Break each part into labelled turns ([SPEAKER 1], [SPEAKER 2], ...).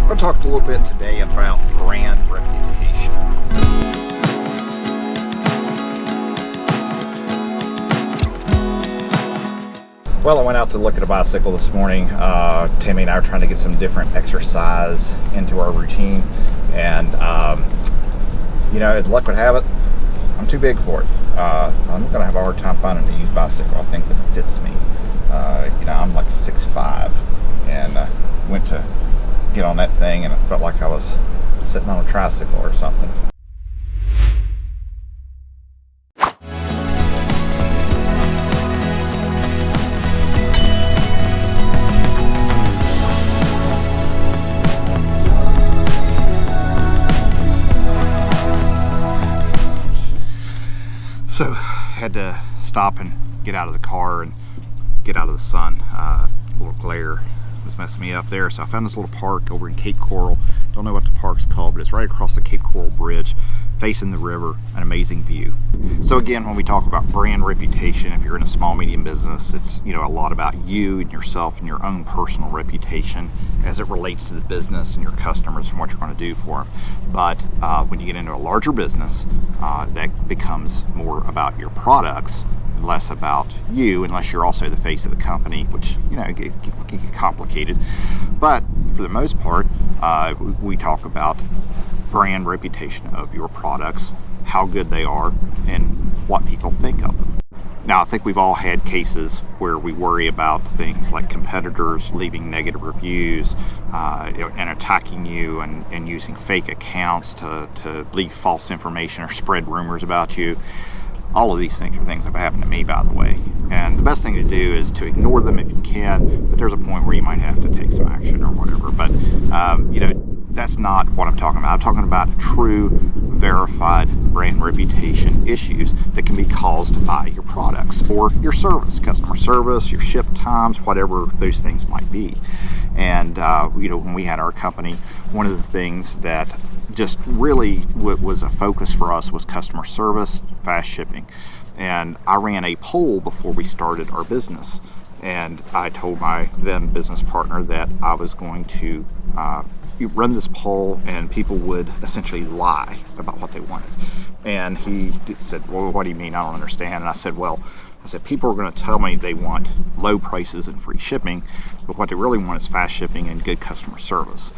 [SPEAKER 1] I'm going to talk a little bit today about brand reputation. Well, I went out to look at a bicycle this morning. Tammy and I are trying to get some different exercise into our routine, and as luck would have it, I'm too big for it. I'm going to have a hard time finding a used bicycle I think that fits me. I'm like 6'5", and went to get on that thing and it felt like I was sitting on a tricycle or something. So had to stop and get out of the car and get out of the sun. A little glare was messing me up there, so I found this little park over in Cape Coral. Don't know what the park's called, but it's right across the Cape Coral Bridge, facing the river, an amazing view. So again, when we talk about brand reputation, if you're in a small medium business, it's a lot about you and yourself and your own personal reputation as it relates to the business and your customers and what you're going to do for them. But when you get into a larger business, that becomes more about your products, less about you, unless you're also the face of the company, which get complicated. But for the most part, we talk about brand reputation of your products, how good they are, and what people think of them. Now, I think we've all had cases where we worry about things like competitors leaving negative reviews and attacking you and using fake accounts to leak false information or spread rumors about you. All of these things are things that have happened to me, by the way. And the best thing to do is to ignore them if you can, but there's a point where you might have to take some action or whatever. But, that's not what I'm talking about. I'm talking about true, verified brand reputation issues that can be caused by your products or your service, customer service, your ship times, whatever those things might be. And, when we had our company, one of the things that just really was a focus for us was customer service, fast shipping. And I ran a poll before we started our business. And I told my then business partner that I was going to run this poll and people would essentially lie about what they wanted. And he said, well, what do you mean? I don't understand. And I said, people are going to tell me they want low prices and free shipping, but what they really want is fast shipping and good customer service.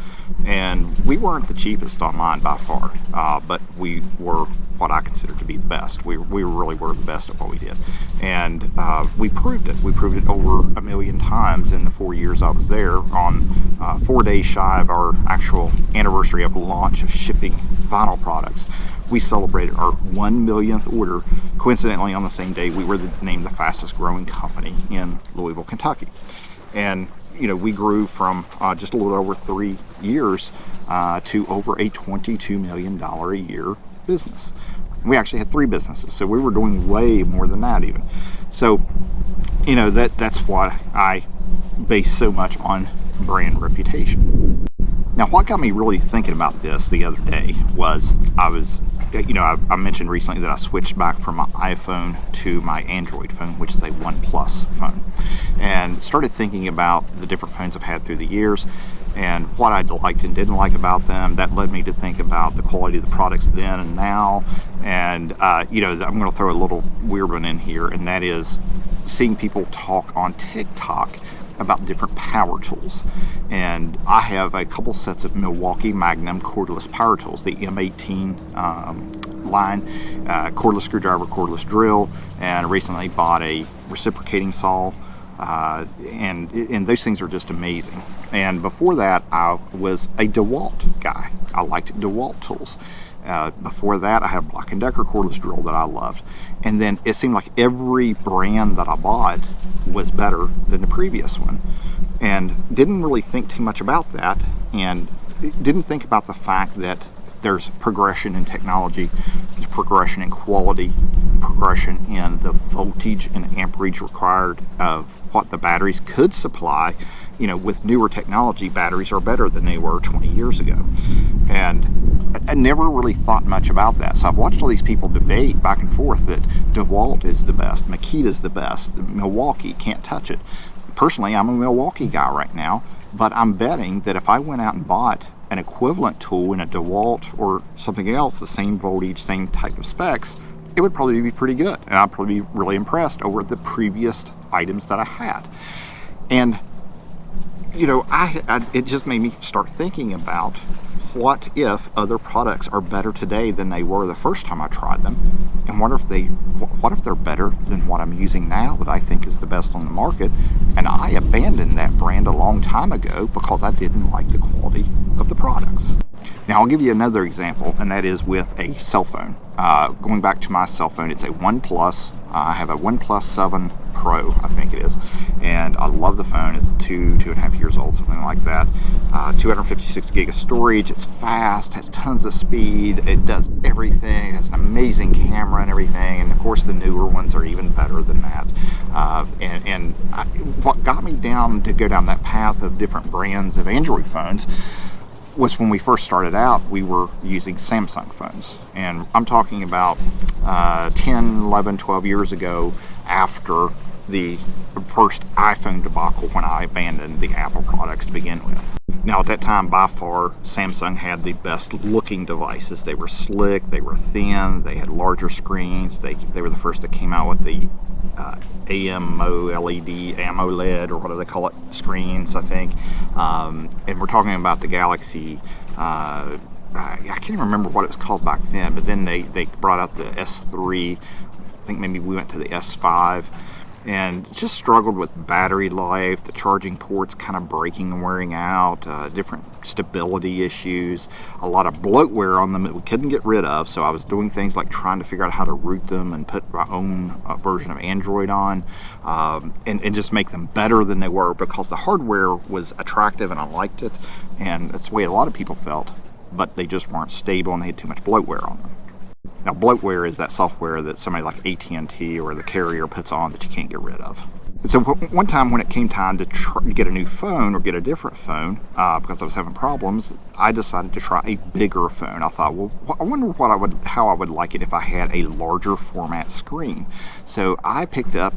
[SPEAKER 1] And we weren't the cheapest online by far, but we were what I consider to be the best. We really were the best at what we did. And we proved it. We proved it over 1 million times in the 4 years I was there. On 4 days shy of our actual anniversary of launch of shipping vinyl products, we celebrated our 1 millionth order. Coincidentally, on the same day, we were named the fastest growing company in Louisville, Kentucky. And we grew from just a little over 3 years to over a $22 million a year business. We actually had 3 businesses, so we were doing way more than that even. So, that's why I base so much on brand reputation. Now, what got me really thinking about this the other day was I mentioned recently that I switched back from my iPhone to my Android phone, which is a OnePlus phone, and started thinking about the different phones I've had through the years and what I liked and didn't like about them. That led me to think about the quality of the products then and now. And, I'm going to throw a little weird one in here, and that is seeing people talk on TikTok about different power tools. And I have a couple sets of Milwaukee Magnum cordless power tools, the M18 line, cordless screwdriver, cordless drill, and recently bought a reciprocating saw. And those things are just amazing. And before that, I was a DeWalt guy. I liked DeWalt tools. Before that, I had a Black & Decker cordless drill that I loved. And then it seemed like every brand that I bought was better than the previous one. And didn't really think too much about that, and didn't think about the fact that there's progression in technology, there's progression in quality, progression in the voltage and amperage required of what the batteries could supply. With newer technology, batteries are better than they were 20 years ago. And I never really thought much about that. So I've watched all these people debate back and forth that DeWalt is the best, Makita's the best, Milwaukee, can't touch it. Personally, I'm a Milwaukee guy right now, But I'm betting that if I went out and bought an equivalent tool in a DeWalt or something else, the same voltage, same type of specs, it would probably be pretty good. And I'd probably be really impressed over the previous items that I had. And, you know, it just made me start thinking about, what if other products are better today than they were the first time I tried them? And what if they're better than what I'm using now that I think is the best on the market? And I abandoned that brand a long time ago because I didn't like the quality of the products. Now I'll give you another example, and that is with a cell phone. Going back to my cell phone, it's a OnePlus. I have a OnePlus 7 Pro, I think it is, and I love the phone. It's 2.5 years old, something like that. 256 gig of storage. It's fast, has tons of speed. It does everything. It has an amazing camera and everything. And of course, the newer ones are even better than that. What got me to go down that path of different brands of Android phones was when we first started out, we were using Samsung phones. And I'm talking about 10, 11, 12 years ago, after the first iPhone debacle, when I abandoned the Apple products to begin with. Now at that time, by far, Samsung had the best looking devices. They were slick, they were thin, they had larger screens. They were the first that came out with the AMOLED, or whatever they call it, screens, I think. And we're talking about the Galaxy, I can't even remember what it was called back then, but then they brought out the S3. I think maybe we went to the S5, and just struggled with battery life, the charging ports kind of breaking and wearing out, different stability issues, a lot of bloatware on them that we couldn't get rid of. So I was doing things like trying to figure out how to root them and put my own version of Android on, and just make them better than they were, because the hardware was attractive and I liked it, and that's the way a lot of people felt, but they just weren't stable and they had too much bloatware on them. Now, bloatware is that software that somebody like AT&T or the carrier puts on that you can't get rid of. And so one time when it came time to get a new phone or get a different phone, because I was having problems, I decided to try a bigger phone. I thought, well, I wonder how I would like it if I had a larger format screen. So I picked up,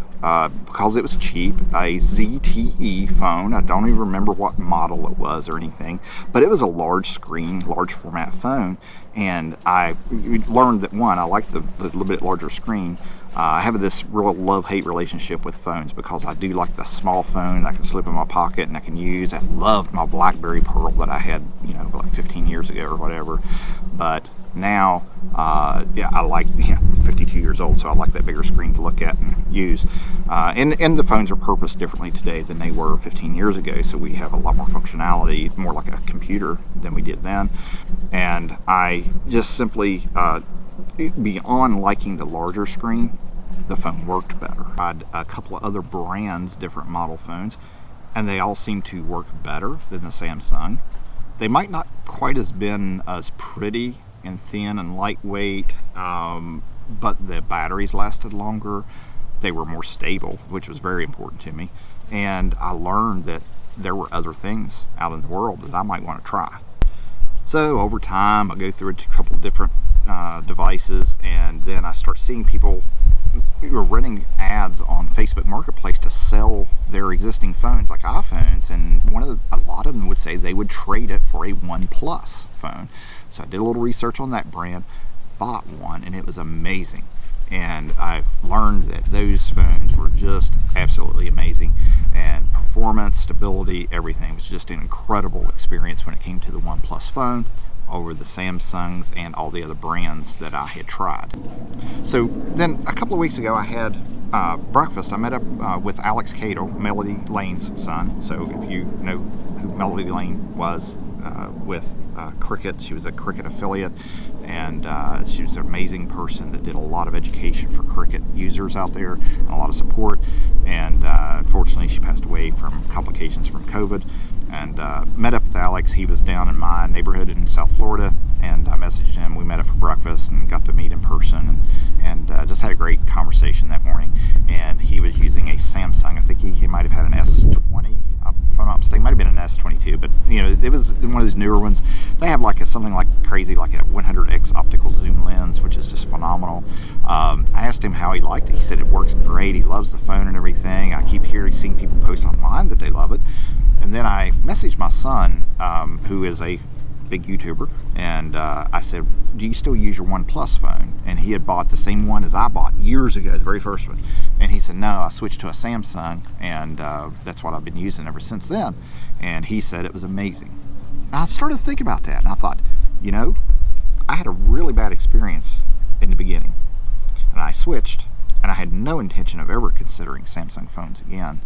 [SPEAKER 1] because it was cheap, a ZTE phone. I don't even remember what model it was or anything, but it was a large screen, large format phone. And I learned that, one, I like the little bit larger screen. I have this real love-hate relationship with phones, because I do like the small phone I can slip in my pocket and I can use. I loved my BlackBerry Pearl that I had, like 15 years ago or whatever. But now, I like, 52 years old, so I like that bigger screen to look at and use. And the phones are purposed differently today than they were 15 years ago, so we have a lot more functionality, more like a computer than we did then. And I just simply, beyond liking the larger screen, the phone worked better. I had a couple of other brands, different model phones, and they all seem to work better than the Samsung. They might not quite as been as pretty and thin and lightweight, but the batteries lasted longer. They were more stable, which was very important to me. And I learned that there were other things out in the world that I might want to try. So over time, I go through a couple of different devices, and then I start seeing people who are running ads on Facebook Marketplace to sell their existing phones, like iPhones, and a lot of them would say they would trade it for a OnePlus phone. So I did a little research on that brand, bought one, and it was amazing. And I've learned that those phones were just absolutely amazing, and performance, stability, everything was just an incredible experience when it came to the OnePlus phone over the Samsungs and all the other brands that I had tried. So then a couple of weeks ago, I had breakfast. I met up with Alex Cato, Melody Lane's son. So if you know who Melody Lane was, with Cricket, she was a Cricket affiliate, and she was an amazing person that did a lot of education for Cricket users out there and a lot of support. And unfortunately, she passed away from complications from COVID. And met up with Alex. He was down in my neighborhood in South Florida, and I messaged him. We met up for breakfast and got to meet in person, and just had a great conversation that morning. And he was using a Samsung. I think he might have had an S20, if I'm not mistaken. It might have been an S22, but it was one of those newer ones. They have something like crazy, like a 100x optical zoom lens, which is just phenomenal. I asked him how he liked it. He said it works great. He loves the phone and everything. I keep seeing people post online that they love it. And And then I messaged my son, who is a big YouTuber, and I said, do you still use your OnePlus phone? And he had bought the same one as I bought years ago, the very first one. And he said, no, I switched to a Samsung, and that's what I've been using ever since then. And he said it was amazing. And I started to think about that, and I thought, you know, I had a really bad experience in the beginning, and I switched, and I had no intention of ever considering Samsung phones again,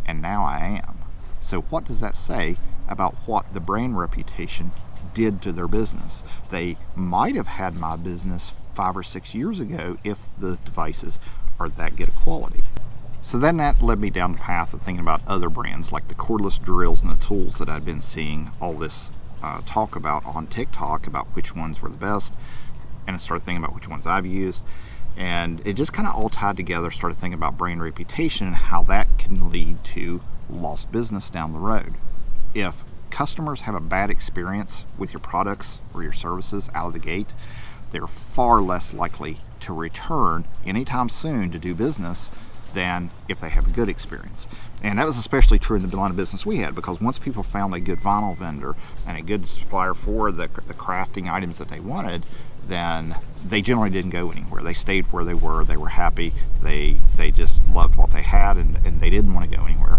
[SPEAKER 1] and now I am. So what does that say about what the brand reputation did to their business? They might have had my business 5 or 6 years ago if the devices are that good a quality. So then that led me down the path of thinking about other brands like the cordless drills and the tools that I'd been seeing all this talk about on TikTok about which ones were the best, and I started thinking about which ones I've used, and it just kind of all tied together. Started thinking about brand reputation and how that can lead to lost business down the road. If customers have a bad experience with your products or your services out of the gate, they're far less likely to return anytime soon to do business than if they have a good experience. And that was especially true in the line of business we had, because once people found a good vinyl vendor and a good supplier for the crafting items that they wanted, then they generally didn't go anywhere. They stayed where they were happy, they just loved what they had, and they didn't want to go anywhere.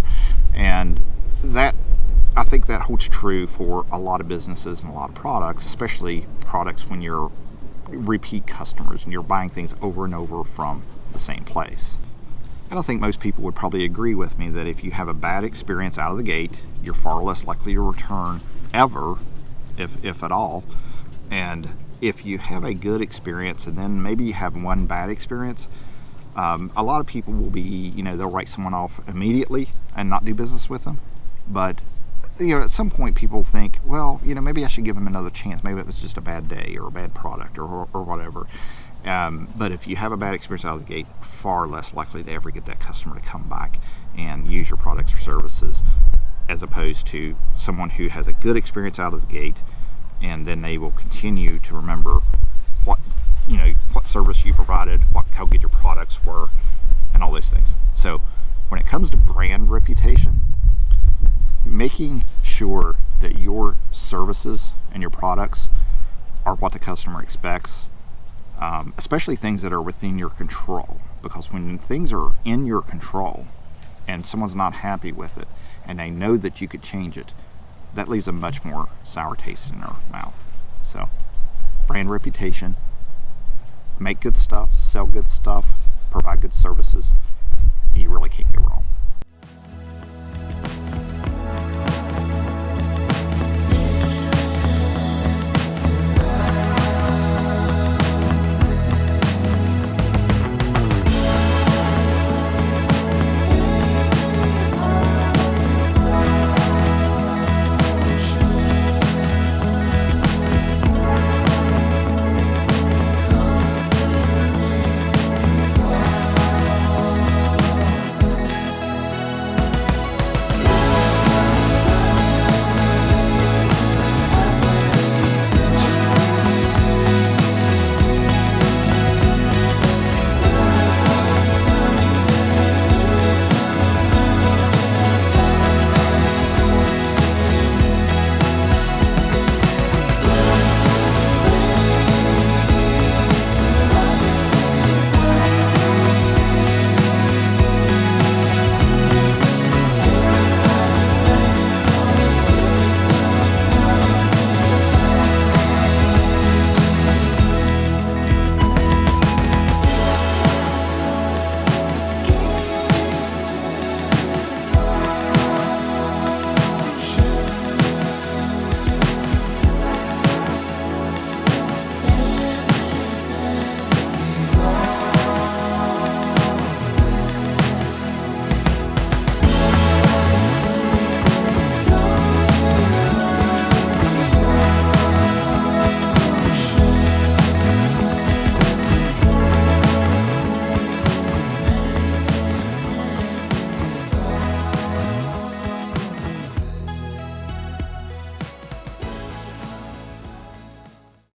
[SPEAKER 1] And that, I think that holds true for a lot of businesses and a lot of products, especially products when you're repeat customers and you're buying things over and over from the same place. And I think most people would probably agree with me that if you have a bad experience out of the gate, you're far less likely to return ever, if at all. And if you have a good experience and then maybe you have one bad experience, a lot of people will be, they'll write someone off immediately and not do business with them. But at some point people think, well, maybe I should give them another chance. Maybe it was just a bad day or a bad product or whatever. But if you have a bad experience out of the gate, far less likely to ever get that customer to come back and use your products or services, as opposed to someone who has a good experience out of the gate, and then they will continue to remember what service you provided, how good your products were, and all those things. So when it comes to brand reputation, making sure that your services and your products are what the customer expects, especially things that are within your control, because when things are in your control and someone's not happy with it and they know that you could change it, that leaves a much more sour taste in their mouth. So brand reputation, make good stuff, sell good stuff, provide good services, you really can't go wrong.